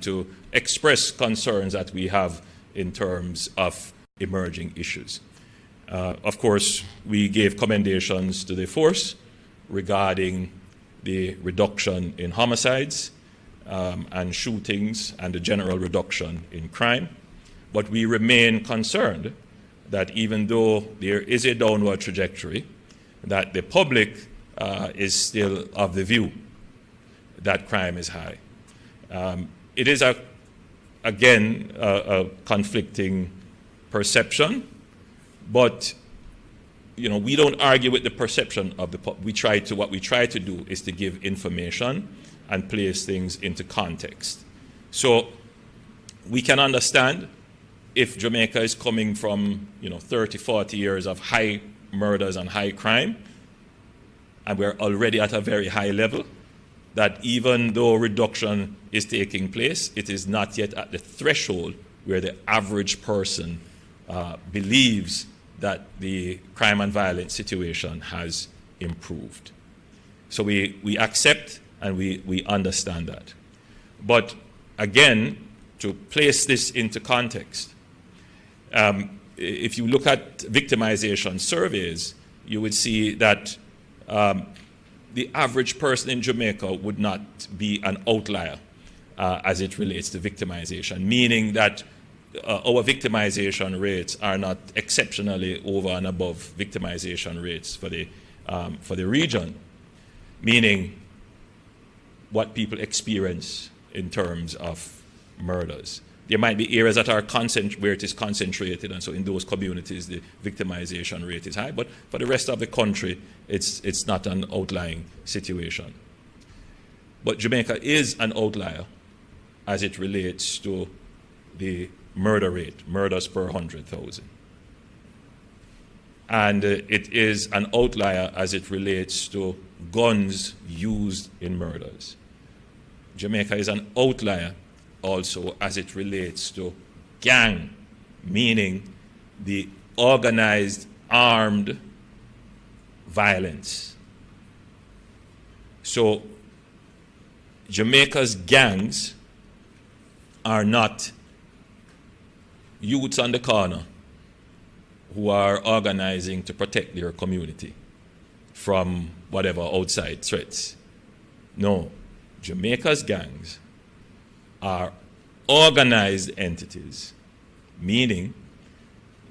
to express concerns that we have in terms of emerging issues. Of course, we gave commendations to the force regarding the reduction in homicides and shootings and the general reduction in crime. But we remain concerned that even though there is a downward trajectory, that the public is still of the view that crime is high. It is, again, a conflicting perception, but we don't argue with the perception of the public. What we try to do is to give information and place things into context. So we can understand if Jamaica is coming from 30, 40 years of high murders and high crime, and we're already at a very high level, that even though reduction is taking place, it is not yet at the threshold where the average person believes that the crime and violence situation has improved. So we accept and we understand that. But again, to place this into context, if you look at victimization surveys, you would see that the average person in Jamaica would not be an outlier as it relates to victimization, meaning that our victimization rates are not exceptionally over and above victimization rates for the region, meaning what people experience in terms of murders. There might be areas that are where it is concentrated, and so in those communities the victimization rate is high, but for the rest of the country it's not an outlying situation. But Jamaica is an outlier as it relates to the murder rate, murders per 100,000. And it is an outlier as it relates to guns used in murders. Jamaica is an outlier also as it relates to gang, meaning the organized armed violence. So Jamaica's gangs are not youths on the corner who are organizing to protect their community from whatever outside threats. No, Jamaica's gangs are organized entities, meaning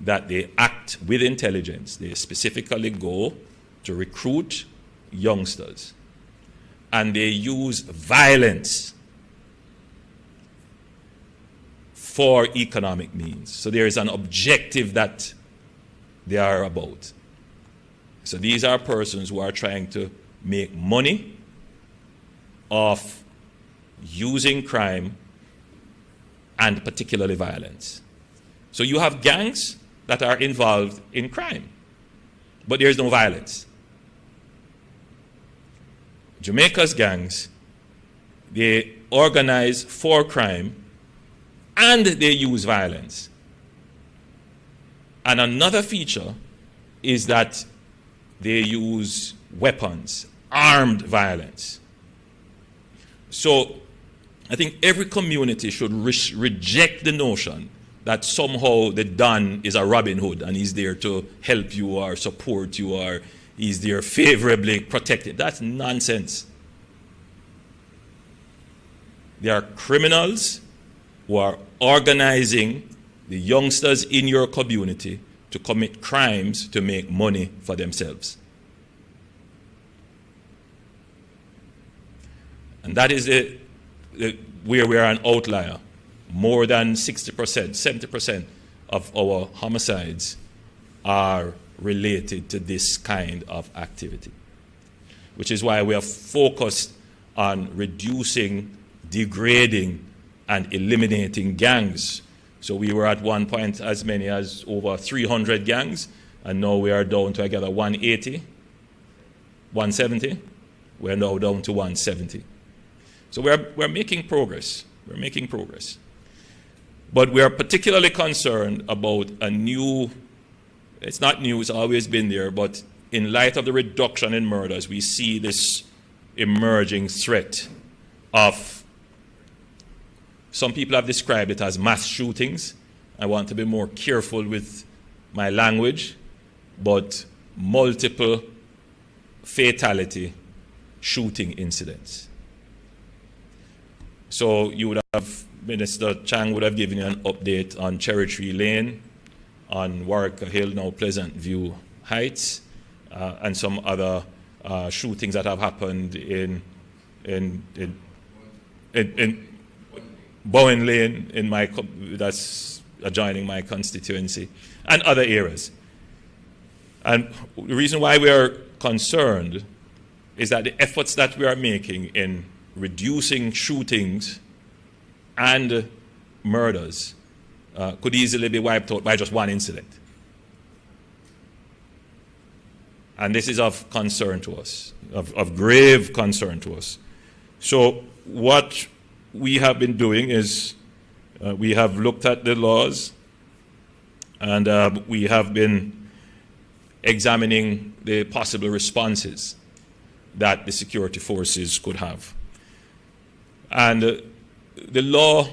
that they act with intelligence. They specifically go to recruit youngsters, and they use violence for economic means. So there is an objective that they are about. So these are persons who are trying to make money off using crime and particularly violence. So you have gangs that are involved in crime, but there is no violence. Jamaica's gangs, they organize for crime and they use violence. And another feature is that they use weapons, armed violence. So I think every community should reject the notion that somehow the Don is a Robin Hood and he's there to help you or support you or he's there favorably protected. That's nonsense. They are criminals who are organizing the youngsters in your community to commit crimes to make money for themselves. And that is where we are an outlier. More than 60%, 70% of our homicides are related to this kind of activity, which is why we are focused on reducing, degrading, and eliminating gangs. So we were at one point as many as over 300 gangs, and now we are down to together 180, 170. We're now down to 170. So we're making progress. We're making progress. But we are particularly concerned about a new, it's not new, it's always been there, but in light of the reduction in murders, we see this emerging threat of Some people have described it as mass shootings. I want to be more careful with my language, but multiple fatality shooting incidents. So you would have, Minister Chang would have given you an update on Cherry Tree Lane, on Warwick Hill, now Pleasant View Heights, and some other shootings that have happened in Bowen Lane, that's adjoining my constituency, and other areas. And the reason why we are concerned is that the efforts that we are making in reducing shootings and murders could easily be wiped out by just one incident. And this is of concern to us, of grave concern to us. So what we have been doing is we have looked at the laws, and we have been examining the possible responses that the security forces could have. And the law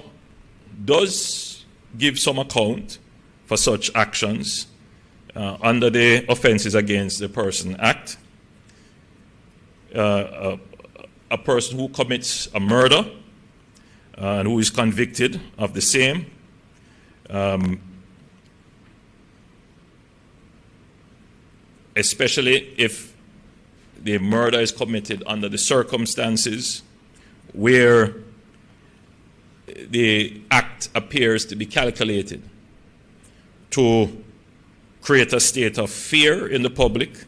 does give some account for such actions under the Offenses Against the Person Act. A person who commits a murder and who is convicted of the same especially if the murder is committed under the circumstances where the act appears to be calculated to create a state of fear in the public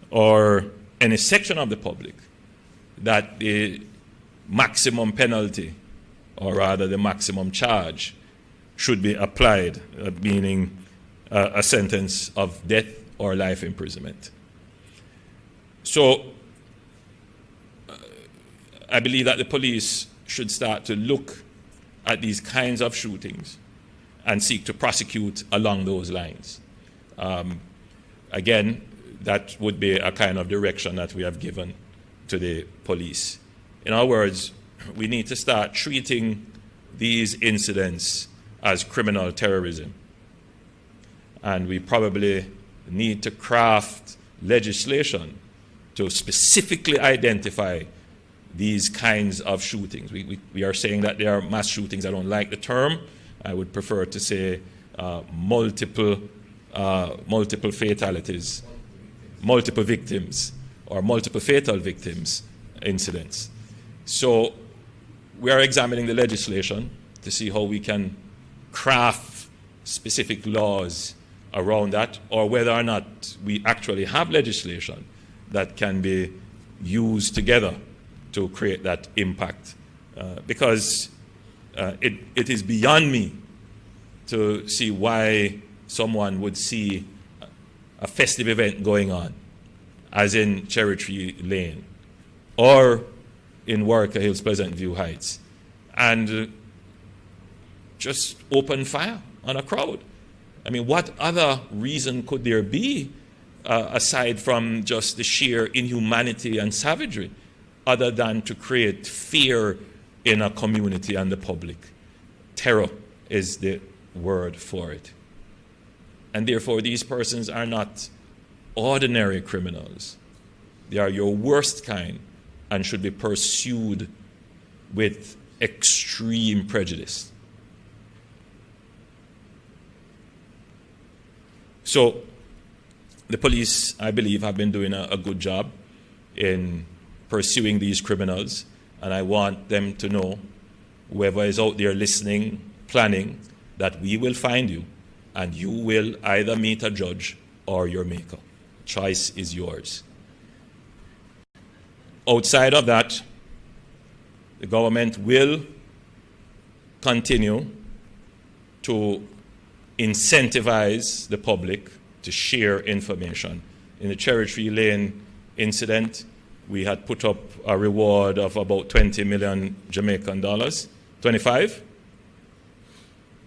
or any section of the public, that the maximum penalty, or rather the maximum charge, should be applied, meaning a sentence of death or life imprisonment. So I believe that the police should start to look at these kinds of shootings and seek to prosecute along those lines. Again, that would be a kind of direction that we have given to the police. In other words, we need to start treating these incidents as criminal terrorism. And we probably need to craft legislation to specifically identify these kinds of shootings. We are saying that there are mass shootings. I don't like the term. I would prefer to say multiple fatalities, multiple victims, or multiple fatal victims incidents. So we are examining the legislation to see how we can craft specific laws around that, or whether or not we actually have legislation that can be used together to create that impact. Because it is beyond me to see why someone would see a festive event going on, as in Cherry Tree Lane, or in Warwick Hills, Pleasant View Heights, and just open fire on a crowd. I mean, what other reason could there be aside from just the sheer inhumanity and savagery, other than to create fear in a community and the public? Terror is the word for it. And therefore, these persons are not ordinary criminals. They are your worst kind and should be pursued with extreme prejudice. So the police, I believe, have been doing a good job in pursuing these criminals, and I want them to know, whoever is out there listening, planning, that we will find you, and you will either meet a judge or your maker. Choice is yours. Outside of that, the government will continue to incentivize the public to share information. In the Cherry Tree Lane incident, we had put up a reward of about 20 million Jamaican dollars. 25?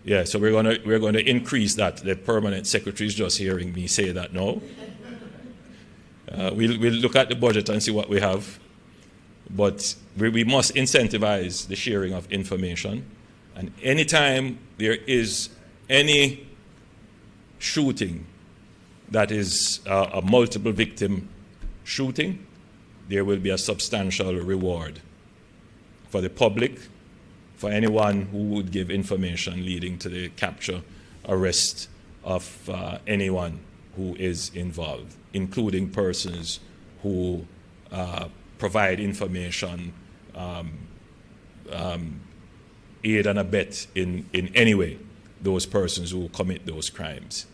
Yeah, so we're going to increase that. The permanent secretary is just hearing me say that now. We'll look at the budget and see what we have. But we must incentivize the sharing of information. And anytime there is any shooting that is a multiple victim shooting, there will be a substantial reward for the public, for anyone who would give information leading to the capture, arrest of anyone who is involved, including persons who provide information, aid and abet in any way those persons who commit those crimes.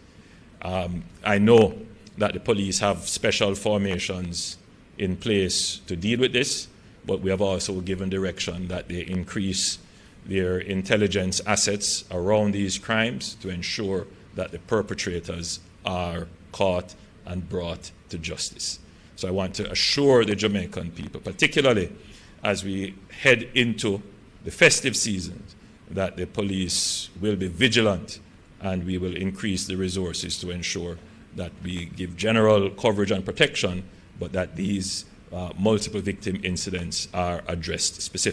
I know that the police have special formations in place to deal with this, but we have also given direction that they increase their intelligence assets around these crimes to ensure that the perpetrators are caught and brought to justice. So I want to assure the Jamaican people, particularly as we head into the festive season, that the police will be vigilant and we will increase the resources to ensure that we give general coverage and protection, but that these multiple victim incidents are addressed specifically.